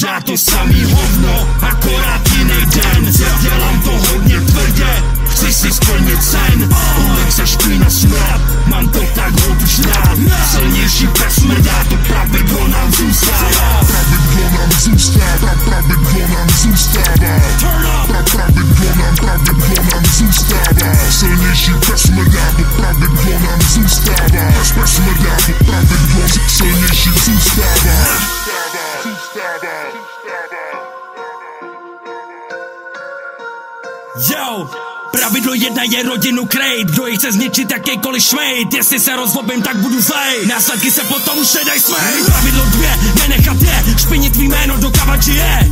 pořád to samý hovno, akorát jiný den. Dělám to hodně tvrdě, chci si splnit sen. Ulice špína smrad, mám to tak hod už rád. Silnější pes smrdá, to pravidlo nám zůstává. Pravidlo nám zůstává, pravidlo nám zůstává. Pravidlo nám zůstává. Silnější pes smrdá, to pravidlo nám zůstává. Pes smrdá, to pravidlo silnější zůstává. Yo! Pravidlo 1 je rodinu krejt, kdo ji chce zničit jakýkoliv šmejt. Jestli se rozlobím, tak budu zlej, následky se potom už nedaj smejt. Pravidlo 2, nenechat je, špinit tvý jméno do kavači je.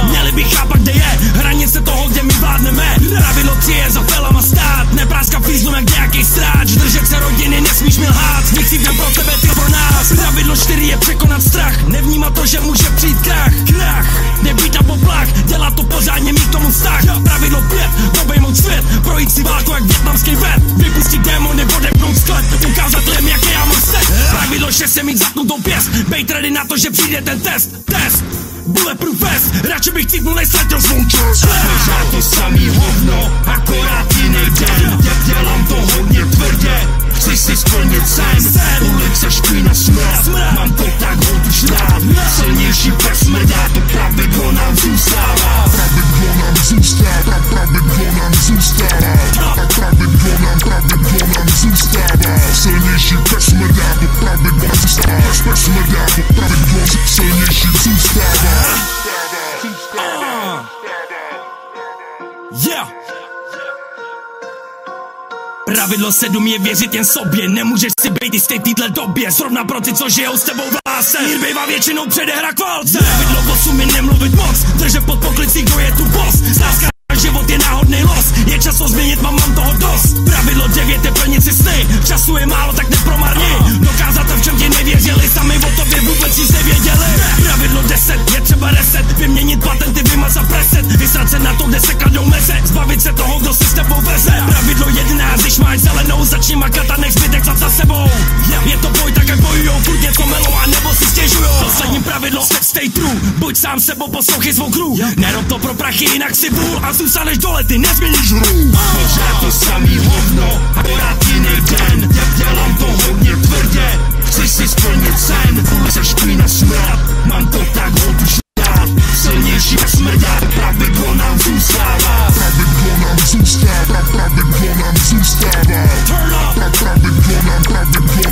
Měli by chápat, kde je hranice toho, kde my vládneme. Pravidlo 3 je za felama stát, nepráskat fízlu jak nějaký stráč. Držet se rodiny, nesmíš mi lhát, nikdy pro tebe, ty pro nás. Pravidlo 4 je překonat strach, nevnímat to, že může přijít krach. Nebýt na poplach, dělat to pořádně, mít k tomu vztah. Pravidlo 5, obejmout svět, projít si válku jak vietnamský vet. Vypustit démony, odepnout sklep, ukázat lidem, jaký já mám set. Pravidlo 6 je mít zapnutou pěst, bejt ready na to, že přijde ten test. Bulletproof vest, radši bych cítnul, než ztratil svou čest. Pořád to samý hovno, akorát jiný den. Dělám to hodně tvrdě, chci si splnit sen. Ulice špína smrad, mám to tak hod už rád. Silnější pes smrdá, to pravidlo nám zůstává. Pravidlo nám zůstává, pravidlo nám zůstává. Pravidlo nám zůstává. Silnější pes smrdá, to pravidlo zůstává. Pes smrdá, to pravidlo silnější zůstává. Yeah. Pravidlo 7 je věřit jen sobě, nemůžeš si bejt jistý v téhle době. Zrovna pro ty, co žijou s tebou v lásce, mír bývá většinou předehra k válce. Pravidlo 8 je nemluvit moc, držet pod poklicí, kdo je tu boss. Znáska život je náhodný los, je čas to změnit, mám toho dost. Pravidlo 9 je plnit si sny, času je málo, tak nepromarni. Dokázat to, v čem ti nevěřili, sami o tobě vůbec nic nevěděli. Pravidlo 10 je třeba reset, vyměnit patenty, vymazat preset, vysrat se na to, kde se kladou meze, zbavit se toho, kdo se s tebou veze. Pravidlo 11, když máš zelenou, začni makat a nech zbytek za sebou. Je to boj, tak jak bojujou, furt něco melou a nebo si stěžujou. Poslední pravidlo, stay true, buď sám sebou, poslouchej svou crew. Nerob to pro prachy, jinak si vůl a zůstaneš dole, ty nezměníš hru. Pořád to samý hovno, akorát jiný den. Dělám to hodně tvrdě, chci si splnit sen. Ulice špína smrad, mám to tak hod už rád. Silnější smrdá, pravidlo nám zůstává. Pravidlo nám zůstává, pravidlo nám zůstává. Pravidlo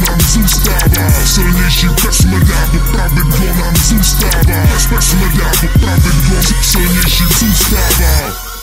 nám zůstává. Silnější smrdá, pravidlo nám zůstává. Smrdá, pravidlo silnější zůstává.